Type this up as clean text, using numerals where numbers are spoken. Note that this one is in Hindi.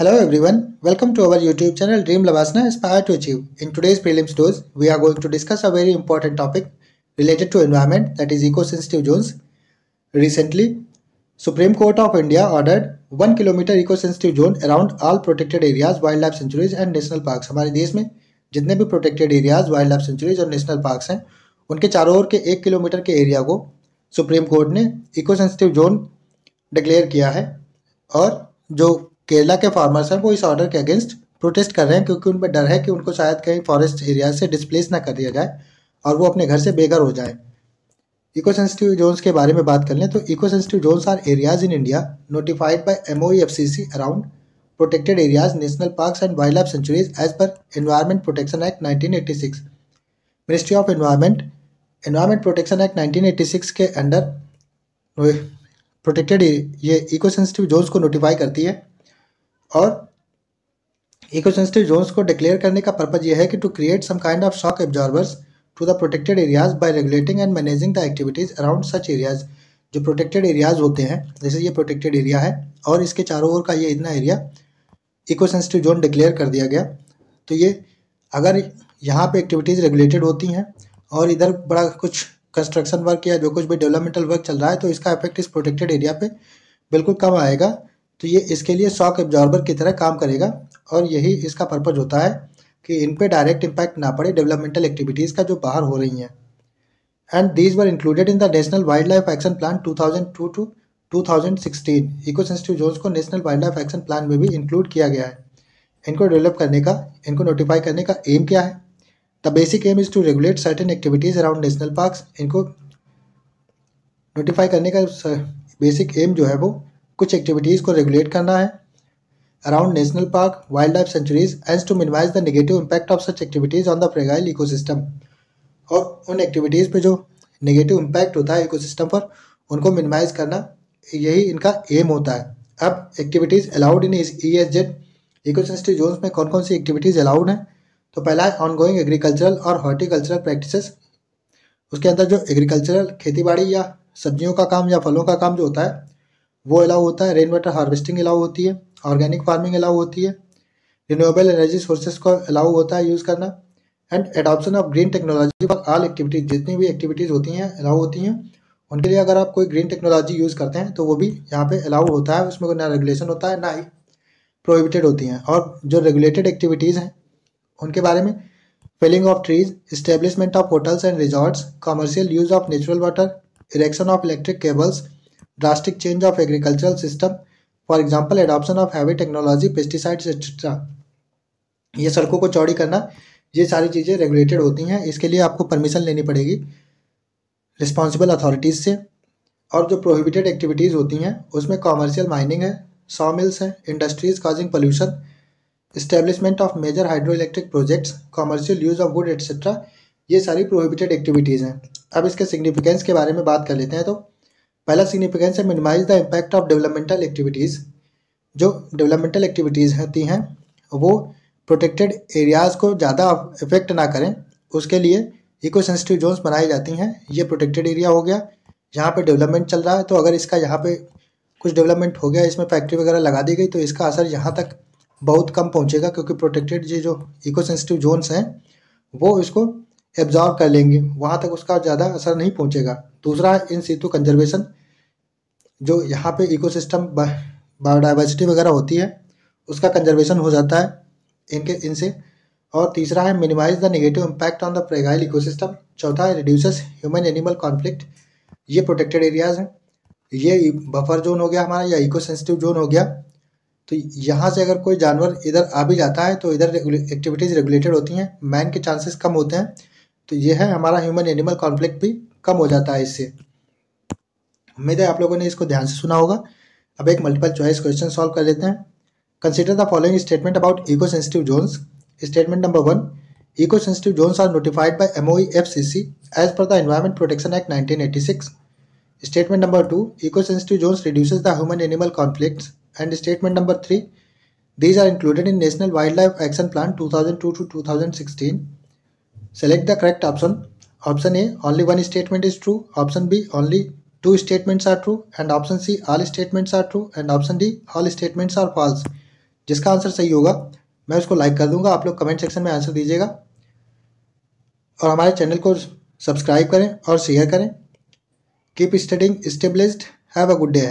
Hello everyone, welcome to our YouTube channel Dream Lavasana Aspire to Achieve. In today's prelims dose, we are going to discuss a very important topic related to environment, that is eco-sensitive zones. Recently, Supreme Court of India ordered 1 kilometer eco-sensitive zone around all protected areas, wildlife sanctuaries and national parks. हमारे देश में जितने भी protected areas, wild life sanctuaries और नेशनल पार्क्स हैं, उनके चारों ओर के 1 किलोमीटर के एरिया को सुप्रीम कोर्ट ने इको सेंसिटिव जोन डिक्लेयर किया है। और जो केरला के फार्मर्स हैं वो इस ऑर्डर के अगेंस्ट प्रोटेस्ट कर रहे हैं, क्योंकि उन पर डर है कि उनको शायद कहीं फॉरेस्ट एरिया से डिस्प्लेस ना कर दिया जाए और वो अपने घर से बेघर हो जाए। इको सेंसिटिव जोन्स के बारे में बात कर लें तो eco sensitive zones are areas in India notified by MoEFCC around protected areas, national parks and wildlife sanctuaries as per environment protection act 1986। Ministry of environment protection act 1986 के अंडर प्रोटेक्टेड ये इको सेंसिटिव जोन्स को नोटिफाई करती है। और इको सेंसिटिव जोन्स को डिक्लेयर करने का पर्पज ये है कि to create some kind of shock absorbers to the protected areas bye regulating and managing the activities around such areas. जो प्रोटेक्टेड एरियाज होते हैं, जैसे ये प्रोटेक्टेड एरिया है और इसके चारों ओर का ये इतना area eco sensitive zone declare कर दिया गया, तो ये अगर यहाँ पे एक्टिविटीज़ रेगुलेटेड होती हैं और इधर बड़ा कुछ कंस्ट्रक्शन वर्क या जो कुछ भी डेवलपमेंटल वर्क चल रहा है, तो इसका इफेक्ट इस प्रोटेक्टेड एरिया पे बिल्कुल कम आएगा। तो ये इसके लिए शॉक एब्जॉर्बर की तरह काम करेगा और यही इसका पर्पज होता है कि इन पे डायरेक्ट इम्पैक्ट ना पड़े डेवलपमेंटल एक्टिविटीज़ का जो बाहर हो रही हैं। And these were included in the National Wild Life Action Plan 2002 to 2016। Eco sensitive zones को National Wild Life Action Plan में भी इंक्लूड किया गया है। इनको डेवलप करने का, इनको नोटिफाई करने का एम क्या है? The basic aim is to regulate certain activities around national parks. इनको नोटिफाई करने का बेसिक एम जो है वो कुछ एक्टिविटीज़ को रेगुलेट करना है around national park, wildlife sanctuaries as to minimise the negative impact of such activities on the fragile ecosystem. और उन एक्टिविटीज़ पे जो नेगेटिव इम्पैक्ट होता है इकोसिस्टम पर, उनको मिनिमाइज करना, यही इनका एम होता है। अब activities allowed in ESZ eco sensitive zones में कौन कौन सी एक्टिविटीज़ अलाउड हैं? तो पहला है ऑनगोइंग एग्रीकल्चरल और हॉर्टिकल्चरल प्रैक्टिसेस। उसके अंदर जो एग्रीकल्चरल, खेती बाड़ी या सब्जियों का काम या फलों का काम जो होता है वो अलाउ होता है। रेन वाटर हार्वेस्टिंग अलाउ होती है, ऑर्गेनिक फार्मिंग अलाउ होती है, रिन्यूएबल एनर्जी सोर्सेज को अलाउ होता है यूज़ करना, and adoption of green technology for all activities. जितनी भी एक्टिविटीज़ होती हैं अलाउ होती हैं, उनके लिए अगर आप कोई ग्रीन टेक्नोलॉजी यूज़ करते हैं तो वो भी यहाँ पे अलाउ होता है। उसमें कोई ना रेगुलेशन होता है ना ही प्रोहिबिटेड होती हैं। और जो रेगुलेटेड एक्टिविटीज़ हैं उनके बारे में felling of trees, establishment of hotels and resorts, commercial use of natural water, erection of electric cables, drastic change of agricultural system, for example adoption of heavy technology, pesticides etcetera. ये सड़कों को चौड़ी करना, ये सारी चीज़ें रेगुलेटेड होती हैं। इसके लिए आपको परमिशन लेनी पड़ेगी रिस्पॉन्सिबल अथॉरिटीज़ से। और जो प्रोहिबिटेड एक्टिविटीज़ होती हैं उसमें कॉमर्शियल माइनिंग है, सॉ मिल्स हैं, industries causing pollution, establishment of major hydro electric projects, commercial use of wood etcetera, ये सारी प्रोहिबिटेड एक्टिविटीज़ हैं। अब इसके सिग्निफिकेंस के बारे में बात कर लेते हैं। तो पहला सिग्निफिकेंस है minimise the impact of developmental activities. जो डेवलपमेंटल एक्टिविटीज़ होती हैं वो प्रोटेक्टेड एरियाज़ को ज़्यादा इफेक्ट ना करें, उसके लिए इको सेंसिटिव जोन्स बनाई जाती हैं। ये प्रोटेक्टेड एरिया हो गया, यहाँ पे डेवलपमेंट चल रहा है, तो अगर इसका यहाँ पे कुछ डेवलपमेंट हो गया, इसमें फैक्ट्री वगैरह लगा दी गई, तो इसका असर यहाँ तक बहुत कम पहुँचेगा, क्योंकि प्रोटेक्टेड ये जो इको सेंसिटिव जोन्स हैं वो इसको एब्जॉर्ब कर लेंगे, वहाँ तक उसका ज़्यादा असर नहीं पहुँचेगा। दूसरा है इन सीटू कंजर्वेशन। जो यहाँ पे इकोसिस्टम बायोडाइवर्सिटी वगैरह होती है उसका कंजर्वेशन हो जाता है इनसे। और तीसरा है minimise the negative impact on the fragile ecosystem. चौथा है रिड्यूसेस ह्यूमन एनिमल कॉन्फ्लिक्ट। ये प्रोटेक्टेड एरियाज हैं, ये बफर जोन हो गया हमारा या इको सेंसिटिव जोन हो गया। तो यहाँ से अगर कोई जानवर इधर आ भी जाता है तो इधर एक्टिविटीज़ रेगुलेटेड होती हैं, मैन के चांसेस कम होते हैं, तो ये है हमारा ह्यूमन एनिमल कॉन्फ्लिक्ट भी कम हो जाता है इससे। उम्मीद है आप लोगों ने इसको ध्यान से सुना होगा। अब एक मल्टीपल चॉइस क्वेश्चन सॉल्व कर लेते हैं। Consider the following statement about eco sensitive zones. Statement number 1, eco sensitive zones are notified by MoEFCC as per the environment protection act 1986। Statement number 2, eco sensitive zones reduces the human animal conflicts. And statement number 3, these are included in National Wildlife Action Plan 2002 to 2016. Select the correct option. Option A, only one statement is true. Option B, only two statements are true. And option C, all statements are true. And option D, all statements are false. जिसका आंसर सही होगा मैं उसको लाइक कर दूंगा। आप लोग कमेंट सेक्शन में आंसर दीजिएगा और हमारे चैनल को सब्सक्राइब करें और शेयर करें। Keep studying, stay blessed, have a good day.